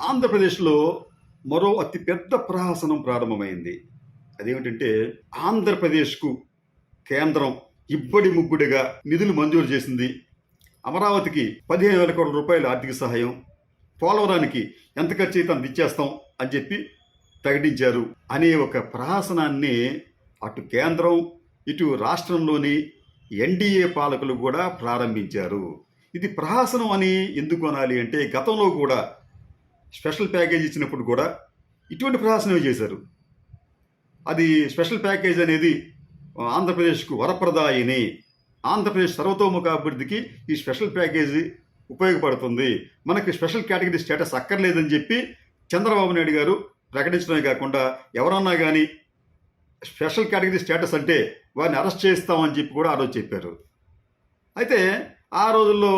ఆంధ్రప్రదేశ్లో మరో అతిపెద్ద ప్రహసనం ప్రారంభమైంది. అదేమిటంటే ఆంధ్రప్రదేశ్కు కేంద్రం ఇబ్బడి ముబ్బడిగా నిధులు మంజూరు చేసింది. అమరావతికి 15,000 కోట్ల రూపాయల ఆర్థిక సహాయం, పోలవరానికి ఎంత ఖర్చు అయితే అంత ఇచ్చేస్తాం అని చెప్పి ప్రకటించారు అనే ఒక ప్రహసనాన్ని అటు కేంద్రం ఇటు రాష్ట్రంలోని ఎన్డీఏ పాలకులు కూడా ప్రారంభించారు. ఇది ప్రహసనం అని ఎందుకు అనాలి అంటే గతంలో కూడా స్పెషల్ ప్యాకేజ్ ఇచ్చినప్పుడు కూడా ఇటువంటి ప్రహసనమే చేశారు. అది స్పెషల్ ప్యాకేజ్ అనేది ఆంధ్రప్రదేశ్కు వరప్రదాయిని, ఆంధ్రప్రదేశ్ సర్వతోముఖ అభివృద్ధికి ఈ స్పెషల్ ప్యాకేజీ ఉపయోగపడుతుంది, మనకి స్పెషల్ కేటగిరీ స్టేటస్ అక్కర్లేదని చెప్పి చంద్రబాబు నాయుడు గారు ప్రకటించడమే కాకుండా ఎవరన్నా కానీ స్పెషల్ కేటగిరీ స్టేటస్ అంటే వారిని అరెస్ట్ చేస్తామని చెప్పి కూడా ఆ రోజు చెప్పారు. అయితే ఆ రోజుల్లో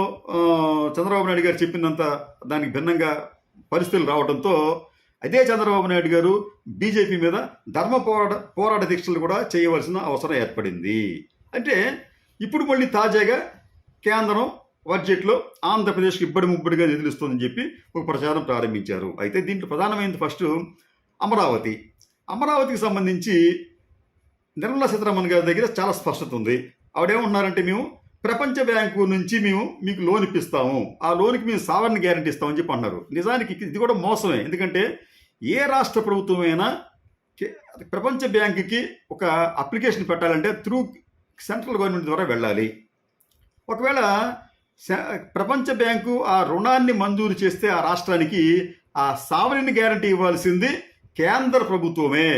చంద్రబాబు నాయుడు గారు చెప్పినంత దానికి భిన్నంగా పరిస్థితులు రావడంతో అదే చంద్రబాబు నాయుడు గారు బీజేపీ మీద ధర్మ పోరాట దీక్షలు కూడా చేయవలసిన అవసరం ఏర్పడింది. అంటే ఇప్పుడు మళ్ళీ తాజాగా కేంద్రం బడ్జెట్లో ఆంధ్రప్రదేశ్కి ఇబ్బడి ముబ్బడిగా నిధులు ఇస్తుందని చెప్పి ఒక ప్రచారం ప్రారంభించారు. అయితే దీంట్లో ప్రధానమైనది ఫస్ట్ అమరావతికి సంబంధించి నిర్మలా సీతారామన్ గారి దగ్గర చాలా స్పష్టత ఉంది. ఆవిడేమంటున్నారంటే మేము ప్రపంచ బ్యాంకు నుంచి మేము మీకు లోన్ ఇప్పిస్తాము, ఆ లోన్కి మేము సావరణ గ్యారంటీ ఇస్తామని చెప్పి అన్నారు. నిజానికి ఇది కూడా మోసమే. ఎందుకంటే ఏ రాష్ట్ర ప్రభుత్వమైనా ప్రపంచ బ్యాంకుకి ఒక అప్లికేషన్ పెట్టాలంటే త్రూ సెంట్రల్ గవర్నమెంట్ ద్వారా వెళ్ళాలి. ఒకవేళ ప్రపంచ బ్యాంకు ఆ రుణాన్ని మంజూరు చేస్తే ఆ రాష్ట్రానికి ఆ సావరణ గ్యారంటీ ఇవ్వాల్సింది కేంద్ర ప్రభుత్వమే.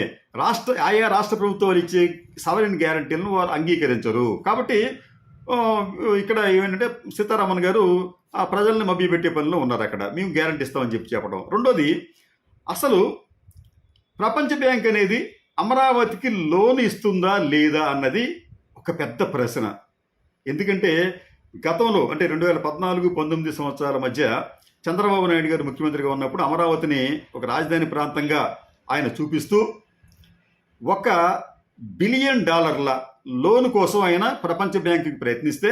ఆయా రాష్ట్ర ప్రభుత్వాలు ఇచ్చే సావరణ గ్యారంటీలను వారు అంగీకరించరు. కాబట్టి ఇక్కడ ఏమంటే సీతారామన్ గారు ఆ ప్రజల్ని మభ్యపెట్టే పనిలో ఉన్నారు. అక్కడ మేము గ్యారంటీ ఇస్తామని చెప్పడం. రెండోది, అసలు ప్రపంచ బ్యాంక్ అనేది అమరావతికి లోన్ ఇస్తుందా లేదా అన్నది ఒక పెద్ద ప్రశ్న. ఎందుకంటే గతంలో అంటే 2014-19 సంవత్సరాల మధ్య చంద్రబాబు నాయుడు గారు ముఖ్యమంత్రిగా ఉన్నప్పుడు అమరావతిని ఒక రాజధాని ప్రాంతంగా ఆయన చూపిస్తూ $1 బిలియన్ లోన్ కోసం ఆయన ప్రపంచ బ్యాంకుకి ప్రయత్నిస్తే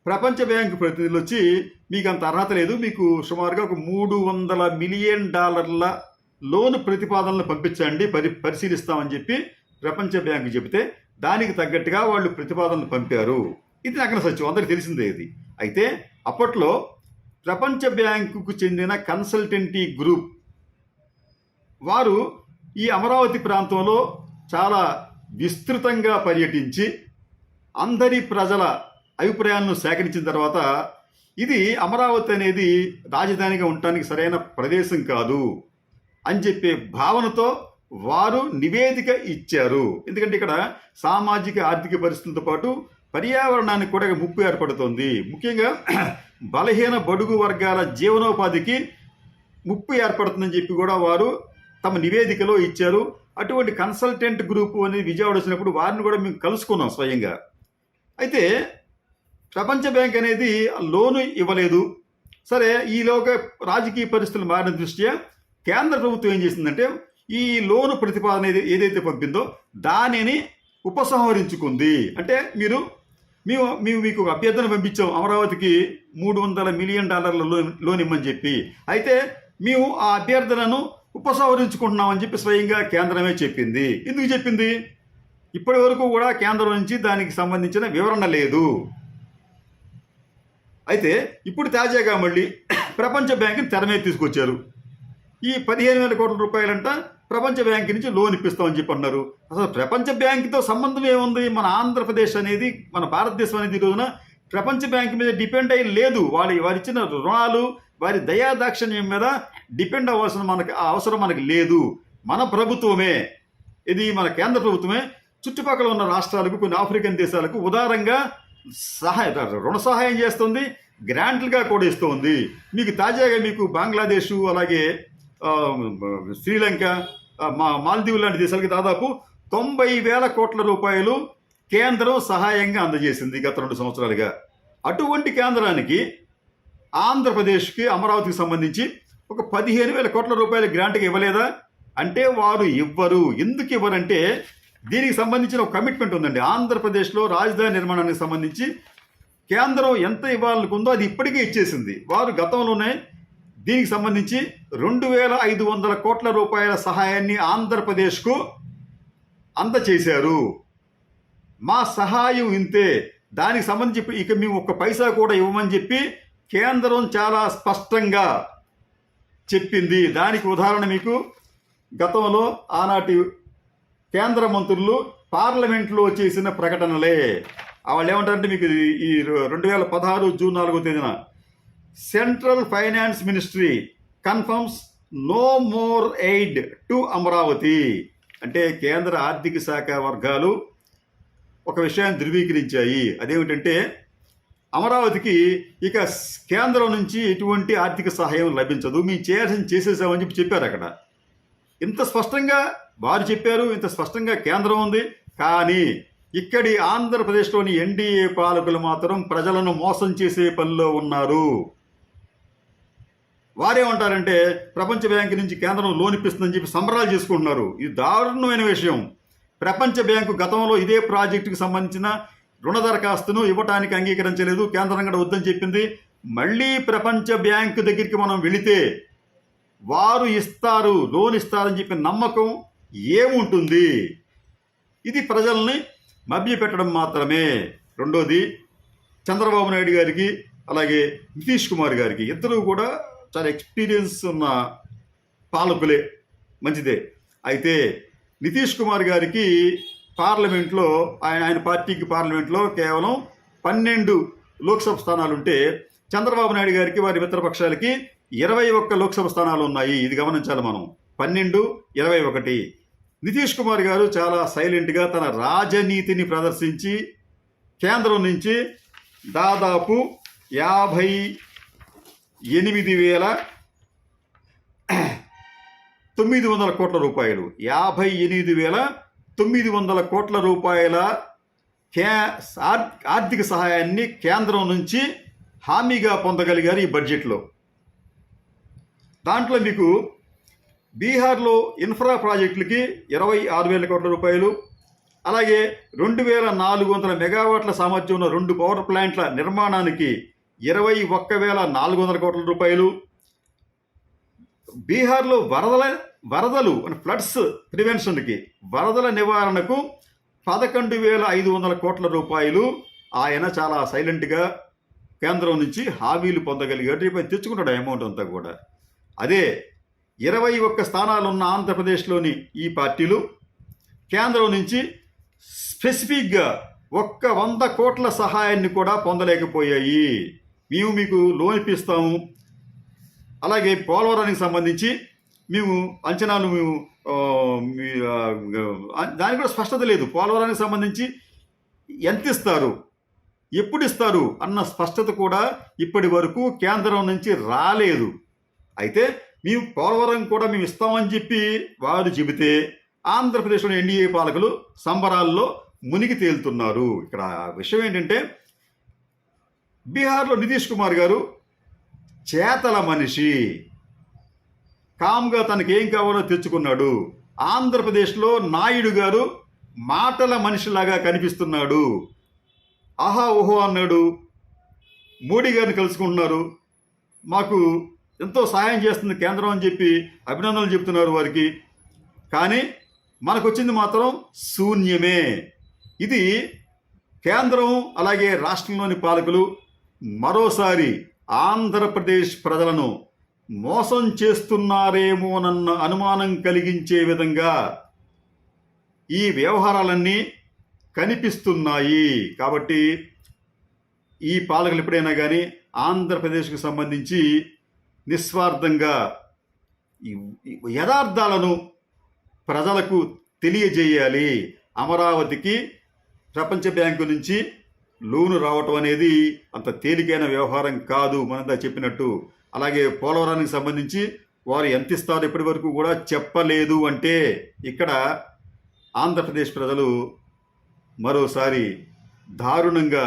ప్రపంచ బ్యాంకు ప్రతినిధులు వచ్చి మీకు అంత అర్హత లేదు, మీకు సుమారుగా ఒక $300 మిలియన్ లోన్ ప్రతిపాదనలు పంపించండి, పరిశీలిస్తామని చెప్పి ప్రపంచ బ్యాంకు చెబితే దానికి తగ్గట్టుగా వాళ్ళు ప్రతిపాదనలు పంపారు. ఇది నగ్న సత్యం, అందరికీ తెలిసిందే ఇది. అయితే అప్పట్లో ప్రపంచ బ్యాంకుకు చెందిన కన్సల్టెంటీ గ్రూప్ వారు ఈ అమరావతి ప్రాంతంలో చాలా విస్తృతంగా పర్యటించి అందరి ప్రజల అభిప్రాయాలను సేకరించిన తర్వాత ఇది అమరావతి అనేది రాజధానిగా ఉండటానికి సరైన ప్రదేశం కాదు అని చెప్పే భావనతో వారు నివేదిక ఇచ్చారు. ఎందుకంటే ఇక్కడ సామాజిక ఆర్థిక పరిస్థితులతో పాటు పర్యావరణానికి కూడా ముప్పు ఏర్పడుతోంది. ముఖ్యంగా బలహీన బడుగు వర్గాల జీవనోపాధికి ముప్పు ఏర్పడుతుందని చెప్పి కూడా వారు తమ నివేదికలో ఇచ్చారు. అటువంటి కన్సల్టెంట్ గ్రూపు అనేది విజయవాడ వచ్చినప్పుడు వారిని కూడా మేము కలుసుకున్నాం స్వయంగా. అయితే ప్రపంచ బ్యాంక్ అనేది లోను ఇవ్వలేదు. సరే, ఈలోగా రాజకీయ పరిస్థితులు మారిన దృష్ట్యా కేంద్ర ప్రభుత్వం ఏం చేసిందంటే ఈ లోను ప్రతిపాదన ఏదైతే పంపిందో దానిని ఉపసంహరించుకుంది. అంటే మేము మీకు ఒక అభ్యర్థన పంపించాం, అమరావతికి $300 మిలియన్ లోన్ ఇమ్మని చెప్పి. అయితే మేము ఆ అభ్యర్థనను ఉపసంహరించుకుంటున్నామని చెప్పి స్వయంగా కేంద్రమే చెప్పింది. ఎందుకు చెప్పింది? ఇప్పటి వరకు కూడా కేంద్రం నుంచి దానికి సంబంధించిన వివరణ లేదు. అయితే ఇప్పుడు తాజాగా మళ్ళీ ప్రపంచ బ్యాంకుని తెర మీద తీసుకొచ్చారు. ఈ 15,000 కోట్ల రూపాయలంట ప్రపంచ బ్యాంకు నుంచి లోన్ ఇప్పిస్తామని చెప్పి అన్నారు. అసలు ప్రపంచ బ్యాంకుతో సంబంధం ఏముంది? మన ఆంధ్రప్రదేశ్ అనేది, మన భారతదేశం అనేది ఈ రోజున ప్రపంచ బ్యాంకు మీద డిపెండ్ అయ్యి లేదు. వారు ఇచ్చిన రుణాలు, వారి దయాదాక్షిణ్యం మీద డిపెండ్ అవ్వాల్సిన అవసరం మనకి లేదు. మన ప్రభుత్వమే, ఇది మన కేంద్ర ప్రభుత్వమే చుట్టుపక్కల ఉన్న రాష్ట్రాలకు, కొన్ని ఆఫ్రికన్ దేశాలకు ఉదారంగా రుణ సహాయం చేస్తుంది, గ్రాంట్లుగా కూడా ఇస్తుంది. మీకు తాజాగా బంగ్లాదేశ్, అలాగే శ్రీలంక, మాల్దీవులు లాంటి దేశాలకి దాదాపు 90,000 కోట్ల రూపాయలు కేంద్రం సహాయంగా అందజేసింది గత 2 సంవత్సరాలుగా. అటువంటి కేంద్రానికి ఆంధ్రప్రదేశ్కి, అమరావతికి సంబంధించి ఒక 15,000 కోట్ల రూపాయల గ్రాంట్గా ఇవ్వలేదా అంటే వారు ఇవ్వరు. ఎందుకు ఇవ్వరంటే దీనికి సంబంధించిన ఒక కమిట్మెంట్ ఉందండి. ఆంధ్రప్రదేశ్లో రాజధాని నిర్మాణానికి సంబంధించి కేంద్రం ఎంత ఇవ్వాలనుకుందో అది ఇప్పటికే ఇచ్చేసింది. వారు గతంలోనే దీనికి సంబంధించి 2,500 కోట్ల రూపాయల సహాయాన్ని ఆంధ్రప్రదేశ్కు అందచేశారు. మా సహాయం ఇంతే, దానికి సంబంధించి ఇక మేము ఒక్క పైసా కూడా ఇవ్వమని చెప్పి కేంద్రం చాలా స్పష్టంగా చెప్పింది. దానికి ఉదాహరణ మీకు గతంలో ఆనాటి కేంద్ర మంత్రులు పార్లమెంట్లో చేసిన ప్రకటనలే. వాళ్ళు ఏమంటారంటే మీకు ఈ 2016 జూన్ 4వ తేదీన central finance ministry confirms no more aid to Amaravati. అంటే కేంద్ర ఆర్థిక శాఖ వర్గాలు ఒక విషయాన్ని ధృవీకరించాయి. అదేమిటంటే అమరావతికి ఇక కేంద్రం నుంచి ఎటువంటి ఆర్థిక సహాయం లభించదు, మేము చేయాల్సింది చేసేసామని చెప్పారు. అక్కడ ఇంత స్పష్టంగా వారు చెప్పారు, ఇంత స్పష్టంగా కేంద్రం ఉంది. కానీ ఇక్కడి ఆంధ్రప్రదేశ్లోని ఎన్డీఏ పాలకులు మాత్రం ప్రజలను మోసం చేసే పనిలో ఉన్నారు. వారేమంటారంటే ప్రపంచ బ్యాంకు నుంచి కేంద్రం లోన్ ఇప్పిస్తుందని చెప్పి సంబరాలు చేసుకుంటున్నారు. ఇది దారుణమైన విషయం. ప్రపంచ బ్యాంకు గతంలో ఇదే ప్రాజెక్టుకు సంబంధించిన రుణ దరఖాస్తును ఇవ్వటానికి అంగీకరించలేదు, కేంద్రం కూడా వద్దని చెప్పింది. మళ్ళీ ప్రపంచ బ్యాంకు దగ్గరికి మనం వెళితే వారు ఇస్తారు, లోన్ ఇస్తారని చెప్పి నమ్మకం ఏముంటుంది? ఇది ప్రజల్ని మభ్యపెట్టడం మాత్రమే. రెండోది, చంద్రబాబు నాయుడు గారికి అలాగే నితీష్ కుమార్ గారికి ఇద్దరు కూడా చాలా ఎక్స్పీరియన్స్ ఉన్న పాలకులే, మంచిదే. అయితే నితీష్ కుమార్ గారికి పార్లమెంట్లో ఆయన పార్టీకి పార్లమెంట్లో కేవలం 12 లోక్సభ స్థానాలుంటే చంద్రబాబు నాయుడు గారికి వారి మిత్రపక్షాలకి 21 లోక్సభ స్థానాలు ఉన్నాయి. ఇది గమనించాలి మనం. 12, 21. నితీష్ కుమార్ గారు చాలా సైలెంట్గా తన రాజనీతిని ప్రదర్శించి కేంద్రం నుంచి దాదాపు 58,900 కోట్ల రూపాయలు 58,900 కోట్ల రూపాయల ఆర్థిక సహాయాన్ని కేంద్రం నుంచి హామీగా పొందగలిగారు ఈ బడ్జెట్లో. దాంట్లో మీకు బీహార్లో ఇన్ఫ్రా ప్రాజెక్టులకి 26,000 కోట్ల రూపాయలు, అలాగే 2,400 మెగావాట్ల సామర్థ్యం ఉన్న 2 పవర్ ప్లాంట్ల నిర్మాణానికి 21,400 కోట్ల రూపాయలు, బీహార్లో వరదలు ఫ్లడ్స్ ప్రివెన్షన్కి వరదల నివారణకు 11,500 కోట్ల రూపాయలు ఆయన చాలా సైలెంట్గా కేంద్రం నుంచి హామీలు పొందగలిగాడు. రేపు తెచ్చుకుంటాడు అమౌంట్ అంతా కూడా. అదే 21 స్థానాలున్న ఆంధ్రప్రదేశ్లోని ఈ పార్టీలు కేంద్రం నుంచి స్పెసిఫిక్గా 100 కోట్ల సహాయాన్ని కూడా పొందలేకపోయాయి. మేము మీకు లోన్ ఇప్పిస్తాము, అలాగే పోలవరానికి సంబంధించి మేము అంచనాలు దానికి కూడా స్పష్టత లేదు. పోలవరానికి సంబంధించి ఎంత ఇస్తారు, ఎప్పుడు ఇస్తారు అన్న స్పష్టత కూడా ఇప్పటి వరకు కేంద్రం నుంచి రాలేదు. అయితే మేము పోలవరం కూడా మేము ఇస్తామని చెప్పి వారు చెబితే ఆంధ్రప్రదేశ్లోని ఎన్డీఏ పాలకులు సంబరాల్లో మునిగి తేలుతున్నారు. ఇక్కడ విషయం ఏంటంటే బీహార్లో నితీష్ కుమార్ గారు చేతల మనిషి, కామ్గా తనకేం కావాలో తెచ్చుకున్నాడు. ఆంధ్రప్రదేశ్లో నాయుడు గారు మాటల మనిషిలాగా కనిపిస్తున్నాడు. ఆహా ఓహో అన్నాడు, మోడీ గారిని కలుసుకుంటున్నారు, మాకు ఎంతో సహాయం చేస్తుంది కేంద్రం అని చెప్పి అభినందనలు చెప్తున్నారు వారికి. కానీ మనకు వచ్చింది మాత్రం శూన్యమే. ఇది కేంద్రం అలాగే రాష్ట్రంలోని పాలకులు మరోసారి ఆంధ్రప్రదేశ్ ప్రజలను మోసం చేస్తున్నారేమోనన్న అనుమానం కలిగించే విధంగా ఈ వ్యవహారాలన్నీ కనిపిస్తున్నాయి. కాబట్టి ఈ పాలకులు ఎప్పుడైనా కానీ ఆంధ్రప్రదేశ్కు సంబంధించి నిస్వార్థంగా యథార్థాలను ప్రజలకు తెలియజేయాలి. అమరావతికి ప్రపంచ బ్యాంకు నుంచి లోను రావటం అనేది అంత తేలికైన వ్యవహారం కాదు, మనంతా చెప్పినట్టు. అలాగే పోలవరానికి సంబంధించి వారు ఎంత ఇస్తారో ఇప్పటి వరకు కూడా చెప్పలేదు. అంటే ఇక్కడ ఆంధ్రప్రదేశ్ ప్రజలు మరోసారి దారుణంగా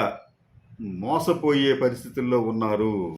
మోసపోయే పరిస్థితుల్లో ఉన్నారు.